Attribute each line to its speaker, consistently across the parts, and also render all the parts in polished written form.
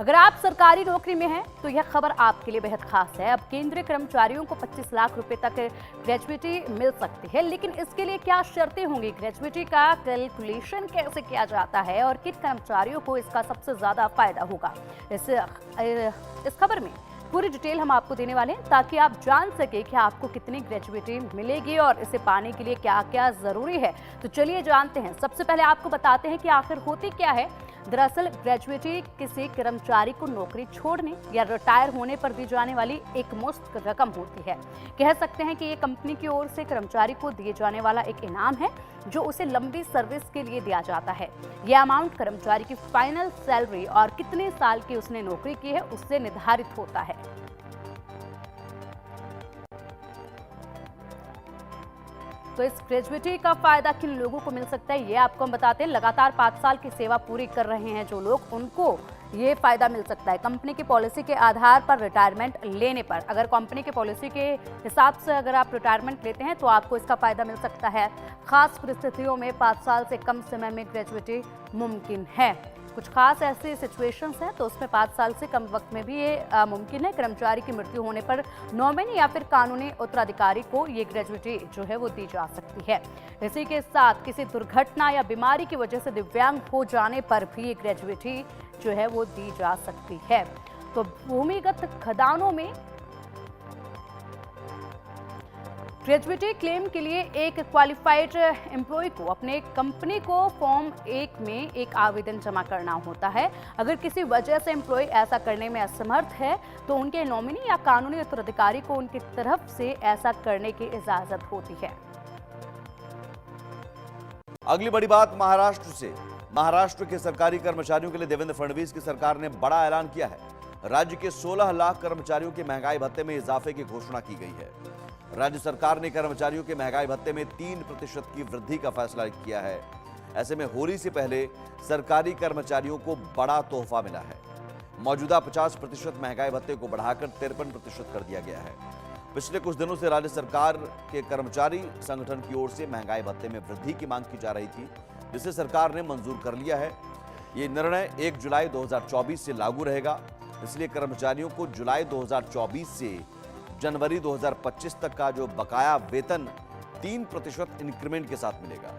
Speaker 1: अगर आप सरकारी नौकरी में हैं तो यह खबर आपके लिए बेहद खास है। अब केंद्रीय कर्मचारियों को 25 लाख रुपए तक ग्रेजुइटी मिल सकती है, लेकिन इसके लिए क्या शर्तें होंगी, ग्रेजुइटी का कैलकुलेशन कैसे किया जाता है और किन कर्मचारियों को इसका सबसे ज्यादा फायदा होगा, इस खबर में पूरी डिटेल हम आपको देने वाले हैं ताकि आप जान सके कि आपको कितनी ग्रेजुइटी मिलेगी और इसे पाने के लिए क्या क्या जरूरी है। तो चलिए जानते हैं। सबसे पहले आपको बताते हैं कि आखिर होती क्या है। दरअसल ग्रेजुइटी किसी कर्मचारी को नौकरी छोड़ने या रिटायर होने पर दी जाने वाली एक मुश्त रकम होती है। कह सकते हैं कि ये कंपनी की ओर से कर्मचारी को दिए जाने वाला एक इनाम है जो उसे लंबी सर्विस के लिए दिया जाता है। यह अमाउंट कर्मचारी की फाइनल सैलरी और कितने साल की उसने नौकरी की है उससे निर्धारित होता है। तो इस ग्रेजुइटी का फायदा किन लोगों को मिल सकता है ये आपको हम बताते हैं। लगातार 5 साल की सेवा पूरी कर रहे हैं जो लोग, उनको ये फायदा मिल सकता है। कंपनी की पॉलिसी के आधार पर रिटायरमेंट लेने पर, अगर कंपनी की पॉलिसी के हिसाब से अगर आप रिटायरमेंट लेते हैं तो आपको इसका फायदा मिल सकता है। खास परिस्थितियों में 5 साल से कम समय में ग्रेजुइटी मुमकिन है। कुछ खास ऐसे सिचुएशंस हैं तो उसमें 5 साल से कम वक्त में भी ये मुमकिन है। कर्मचारी की मृत्यु होने पर नॉमिनी या फिर कानूनी उत्तराधिकारी को ये ग्रेजुइटी जो है वो दी जा सकती है। इसी के साथ किसी दुर्घटना या बीमारी की वजह से दिव्यांग हो जाने पर भी ये ग्रेजुइटी जो है वो दी जा सकती है। तो भूमिगत खदानों में ग्रेजुइटी क्लेम के लिए एक क्वालिफाइड एम्प्लॉय को अपने कंपनी को फॉर्म 1 में एक आवेदन जमा करना होता है। अगर किसी वजह से एम्प्लॉय ऐसा करने में असमर्थ है तो उनके नॉमिनी या कानूनी उत्तराधिकारी को उनकी तरफ से ऐसा करने की इजाजत होती है।
Speaker 2: अगली बड़ी बात महाराष्ट्र से। महाराष्ट्र के सरकारी कर्मचारियों के लिए देवेंद्र फडणवीस की सरकार ने बड़ा ऐलान किया है। राज्य के 16 लाख कर्मचारियों के महंगाई भत्ते में इजाफे की घोषणा की गई है। राज्य सरकार ने कर्मचारियों के महंगाई भत्ते में 3% की वृद्धि का फैसला किया है। ऐसे में होली से पहले सरकारी कर्मचारियों को बड़ा तोहफा मिला है। मौजूदा 50% महंगाई भत्ते को बढ़ाकर 53% कर दिया गया है। पिछले कुछ दिनों से राज्य सरकार के कर्मचारी संगठन की ओर से महंगाई भत्ते में वृद्धि की मांग की जा रही थी, जिसे सरकार ने मंजूर कर लिया है। ये निर्णय 1 जुलाई 2024 से लागू रहेगा, इसलिए कर्मचारियों को जुलाई 2024 से जनवरी 2025 तक का जो बकाया वेतन 3% इंक्रीमेंट के साथ मिलेगा।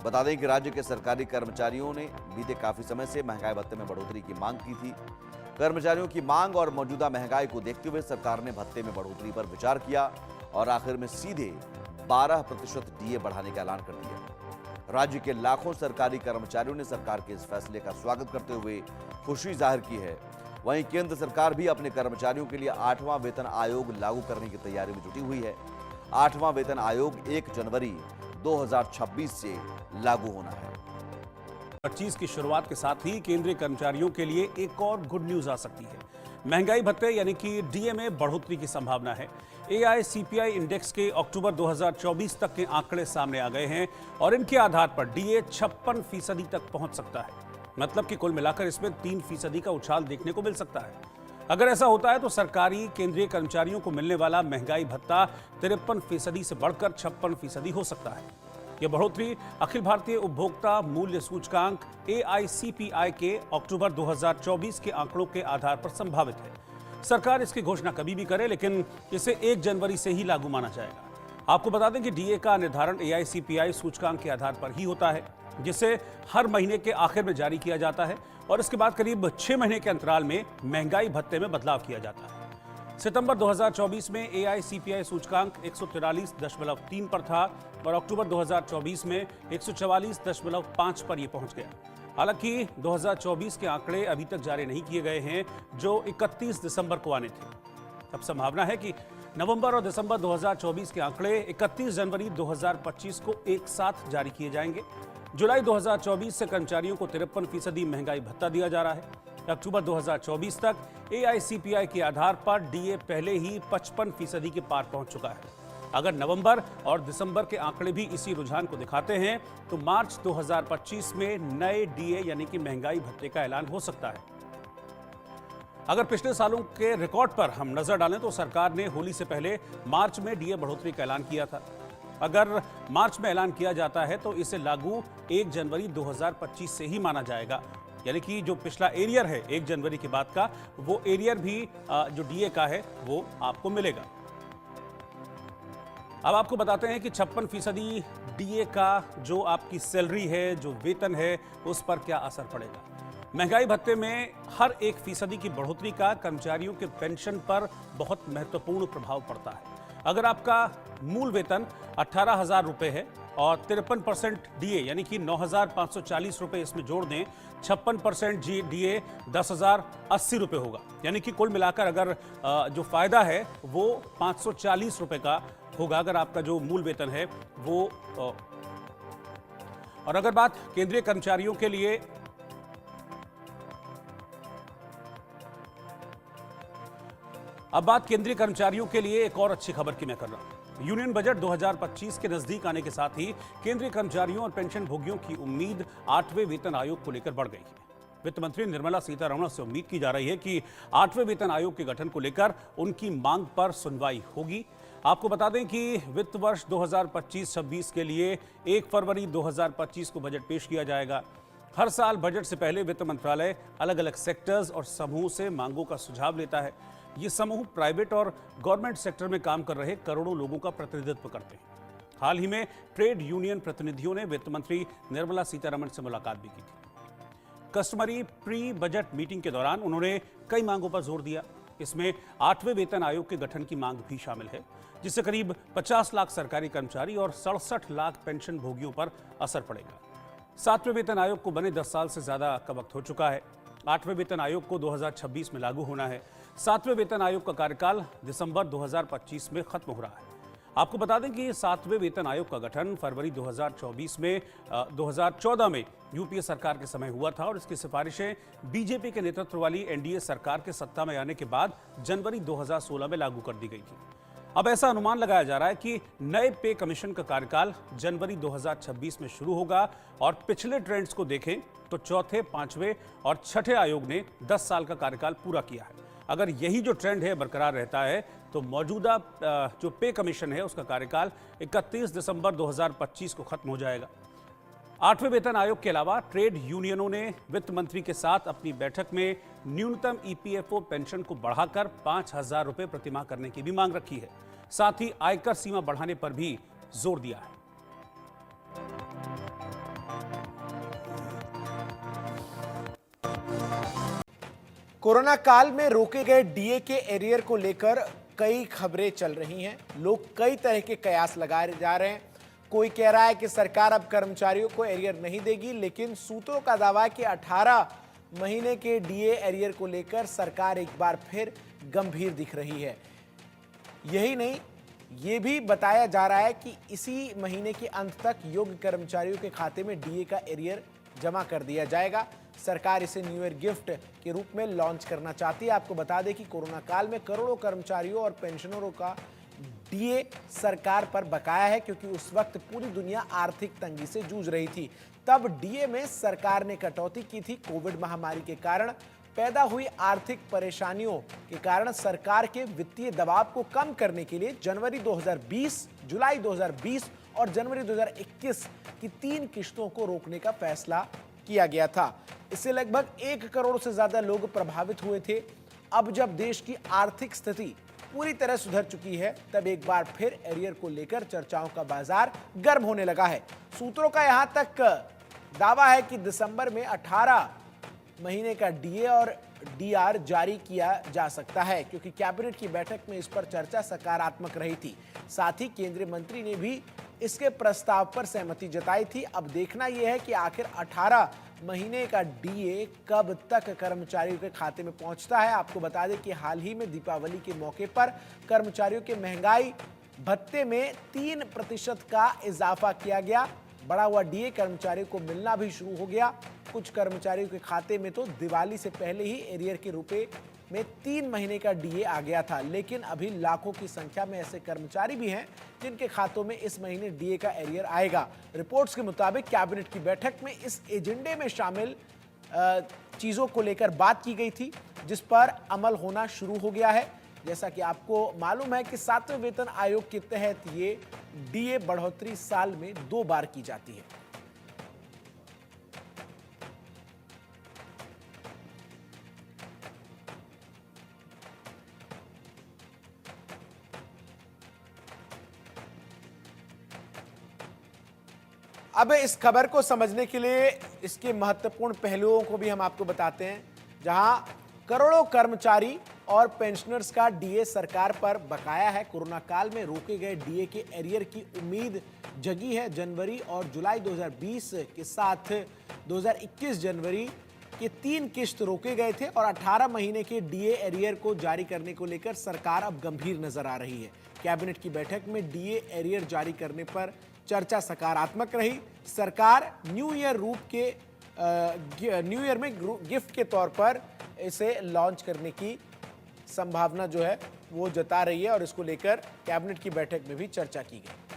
Speaker 2: बता दें कि राज्य के सरकारी कर्मचारियों ने बीते काफी समय से महंगाई भत्ते में बढ़ोतरी की मांग की थी। कर्मचारियों की मांग और मौजूदा महंगाई को देखते हुए सरकार ने भत्ते में बढ़ोतरी पर विचार किया और आखिर में सीधे 12% डीए बढ़ाने का ऐलान कर दिया। राज्य के लाखों सरकारी कर्मचारियों ने सरकार के इस फैसले का स्वागत करते हुए खुशी जाहिर की है। वहीं केंद्र सरकार भी अपने कर्मचारियों के लिए 8वां वेतन आयोग लागू करने की तैयारी में जुटी हुई है। 8वां वेतन आयोग 1 जनवरी 2026 से लागू होना है।
Speaker 3: 25 की शुरुआत के साथ ही केंद्रीय कर्मचारियों के लिए एक और गुड न्यूज आ सकती है। महंगाई भत्ते यानी कि डीए में बढ़ोतरी की संभावना है। AICPI इंडेक्स के अक्टूबर 2024 तक के आंकड़े सामने आ गए हैं और इनके आधार पर डीए 56% तक पहुंच सकता है। मतलब कि कुल मिलाकर इसमें 3% का उछाल देखने को मिल सकता है। अगर ऐसा होता है तो सरकारी केंद्रीय कर्मचारियों को मिलने वाला महंगाई भत्ता 53% से बढ़कर 56% हो सकता है। यह बढ़ोतरी अखिल भारतीय उपभोक्ता मूल्य सूचकांक AICPI के अक्टूबर 2024 के आंकड़ों के आधार पर संभावित है। सरकार इसकी घोषणा कभी भी करे, लेकिन इसे 1 जनवरी से ही लागू माना जाएगा। आपको बता दें कि डीए का निर्धारण AICPI सूचकांक के आधार पर ही होता है, जिसे हर महीने के आखिर में जारी किया जाता है और इसके बाद करीब 6 महीने के अंतराल में महंगाई भत्ते में बदलाव किया जाता है। सितंबर 2024 में AICPI सूचकांक 143.3 पर था और अक्टूबर 2024 में 144.5 पर यह पहुंच गया। हालांकि 2024 के आंकड़े अभी तक जारी नहीं किए गए हैं, जो 31 दिसंबर को आने थे। अब संभावना है कि नवंबर और दिसंबर 2024 के आंकड़े 31 जनवरी 2025 को एक साथ जारी किए जाएंगे। जुलाई 2024 से कर्मचारियों को 53% महंगाई भत्ता दिया जा रहा है। अक्टूबर 2024 तक AICPI के आधार पर डीए पहले ही 55% के पार पहुंच चुका है। अगर नवंबर और दिसंबर के आंकड़े भी इसी रुझान को दिखाते हैं तो मार्च 2025 में नए डीए यानी कि महंगाई भत्ते का ऐलान हो सकता है। अगर पिछले सालों के रिकॉर्ड पर हम नजर डालें तो सरकार ने होली से पहले मार्च में डीए बढ़ोतरी का ऐलान किया था। अगर मार्च में ऐलान किया जाता है तो इसे लागू 1 जनवरी 2025 से ही माना जाएगा। यानी कि जो पिछला एरियर है 1 जनवरी के बाद का, वो एरियर भी जो डीए का है वो आपको मिलेगा। अब आपको बताते हैं कि 56% डीए का जो आपकी सैलरी है, जो वेतन है, उस पर क्या असर पड़ेगा। महंगाई भत्ते में हर 1% की बढ़ोतरी का कर्मचारियों के पेंशन पर बहुत महत्वपूर्ण प्रभाव पड़ता है। अगर आपका मूल वेतन 18,000 रुपए है और 53% डीए यानी कि 9,540 रुपए इसमें जोड़ दें, 56% डीए 10,080 रुपए होगा। यानी कि कुल मिलाकर अगर जो फायदा है वो 540 रुपए का होगा अगर आपका जो मूल वेतन है वो। और अगर बात केंद्रीय कर्मचारियों के लिए, अब बात केंद्रीय कर्मचारियों के लिए एक और अच्छी खबर की मैं कर रहा हूं। यूनियन बजट 2025 के नजदीक आने के साथ ही केंद्रीय कर्मचारियों और पेंशन भोगियों की उम्मीद 8वें वेतन आयोग को लेकर बढ़ गई है। वित्त मंत्री निर्मला सीतारमण से उम्मीद की जा रही है कि 8वें वेतन आयोग के गठन को लेकर उनकी मांग पर सुनवाई होगी। आपको बता दें कि वित्त वर्ष 2025-26 के लिए 1 फरवरी 2025 को बजट पेश किया जाएगा। हर साल बजट से पहले वित्त मंत्रालय अलग अलग सेक्टर्स और समूह से मांगों का सुझाव लेता है। ये समूह प्राइवेट और गवर्नमेंट सेक्टर में काम कर रहे करोड़ों लोगों का प्रतिनिधित्व करते हैं। हाल ही में ट्रेड यूनियन प्रतिनिधियों ने वित्त मंत्री निर्मला सीतारमण से मुलाकात भी की थी। कस्टमरी प्री बजट मीटिंग के दौरान उन्होंने कई मांगों पर जोर दिया। इसमें 8वें वेतन आयोग के गठन की मांग भी शामिल है, जिससे करीब 50 लाख सरकारी कर्मचारी और 67 लाख पेंशन भोगियों पर असर पड़ेगा। 7वें वेतन आयोग को बने 10 साल से ज्यादा का वक्त हो चुका है। 8वें वेतन आयोग को 2026 में लागू होना है। 7वें वेतन आयोग का कार्यकाल दिसंबर 2025 में खत्म हो रहा है। आपको बता दें कि 7वें वेतन आयोग का गठन फरवरी 2014 में यूपीए सरकार के समय हुआ था और इसकी सिफारिशें बीजेपी के नेतृत्व वाली एनडीए सरकार के सत्ता में आने के बाद जनवरी 2016 में लागू कर दी गई थी। अब ऐसा अनुमान लगाया जा रहा है कि नए पे कमीशन का कार्यकाल जनवरी 2026 में शुरू होगा और पिछले ट्रेंड्स को देखें तो चौथे, 5वें और 6ठे आयोग ने 10 साल का कार्यकाल पूरा किया है। अगर यही जो ट्रेंड है बरकरार रहता है तो मौजूदा जो पे कमीशन है उसका कार्यकाल 31 दिसंबर 2025 को खत्म हो जाएगा। 8वें वेतन आयोग के अलावा ट्रेड यूनियनों ने वित्त मंत्री के साथ अपनी बैठक में न्यूनतम ईपीएफओ पेंशन को बढ़ाकर 5,000 रुपए प्रतिमाह करने की भी मांग रखी है। साथ ही आयकर सीमा बढ़ाने पर भी जोर दिया है।
Speaker 4: कोरोना काल में रोके गए डीए के एरियर को लेकर कई खबरें चल रही हैं। लोग कई तरह के कयास लगाए जा रहे हैं। कोई कह रहा है कि सरकार अब कर्मचारियों को एरियर नहीं देगी, लेकिन सूत्रों का दावा है कि 18 महीने के डीए एरियर को लेकर सरकार एक बार फिर गंभीर दिख रही है। यही नहीं, ये भी बताया जा रहा है कि इसी महीने के अंत तक योग्य कर्मचारियों के खाते में डीए का एरियर जमा कर दिया जाएगा। सरकार इसे न्यू ईयर गिफ्ट के रूप में लॉन्च करना चाहती है। आपको बता दें कि कोरोना काल में करोड़ों कर्मचारियों और पेंशनरों का डीए सरकार पर बकाया है, क्योंकि उस वक्त पूरी दुनिया आर्थिक तंगी से जूझ रही थी। तब डीए में सरकार ने कटौती की थी। कोविड महामारी के कारण पैदा हुई आर्थिक परेशानियों के कारण सरकार के वित्तीय दबाव को कम करने के लिए जनवरी 2020, जुलाई 2020 और जनवरी 2021 की 3 किश्तों को रोकने का फैसला किया गया था। इससे लगभग 1 करोड़ से ज्यादा लोग प्रभावित हुए थे। अब जब देश की आर्थिक स्थिति पूरी तरह सुधर चुकी है, तब एक बार फिर एरियर को लेकर चर्चाओं का बाजार गर्म होने लगा है। सूत्रों का यहां तक दावा है कि दिसंबर में 18 महीने का डीए और डीआर जारी किया जा सकता है, क्योंकि कैबिनेट की बैठक में इस पर चर्चा सकारात्मक रही थी। साथ ही केंद्रीय मंत्री ने भी इसके प्रस्ताव पर सहमति जताई थी। अब देखना यह है कि आखिर 18 महीने का डीए कब तक कर्मचारियों के खाते में पहुंचता है। आपको बता दें कि हाल ही में दीपावली के मौके पर कर्मचारियों के महंगाई भत्ते में 3% का इजाफा किया गया। बढ़ा हुआ डीए कर्मचारियों को मिलना भी शुरू हो गया। कुछ कर्मचारियों के खाते में तो दिवाली से पहले ही एरियर के रुपए में 3 महीने का डीए आ गया था, लेकिन अभी लाखों की संख्या में ऐसे कर्मचारी भी हैं जिनके खातों में इस महीने डीए का एरियर आएगा। रिपोर्ट्स के मुताबिक कैबिनेट की बैठक में इस एजेंडे में शामिल चीजों को लेकर बात की गई थी, जिस पर अमल होना शुरू हो गया है। जैसा कि आपको मालूम है कि 7वें वेतन आयोग के तहत ये डीए बढ़ोतरी साल में 2 बार की जाती है। अब इस खबर को समझने के लिए इसके महत्वपूर्ण पहलुओं को भी हम आपको बताते हैं, जहां करोड़ों कर्मचारी और पेंशनर्स का डीए सरकार पर बकाया है। कोरोना काल में रोके गए डीए के एरियर की उम्मीद जगी है। जनवरी और जुलाई 2020 के साथ 2021 जनवरी के 3 किश्त रोके गए थे और 18 महीने के डीए एरियर को जारी करने को लेकर सरकार अब गंभीर नजर आ रही है। कैबिनेट की बैठक में डीए एरियर जारी करने पर चर्चा सकारात्मक रही। सरकार न्यू ईयर में गिफ्ट के तौर पर इसे लॉन्च करने की संभावना जो है वो जता रही है और इसको लेकर कैबिनेट की बैठक में भी चर्चा की गई।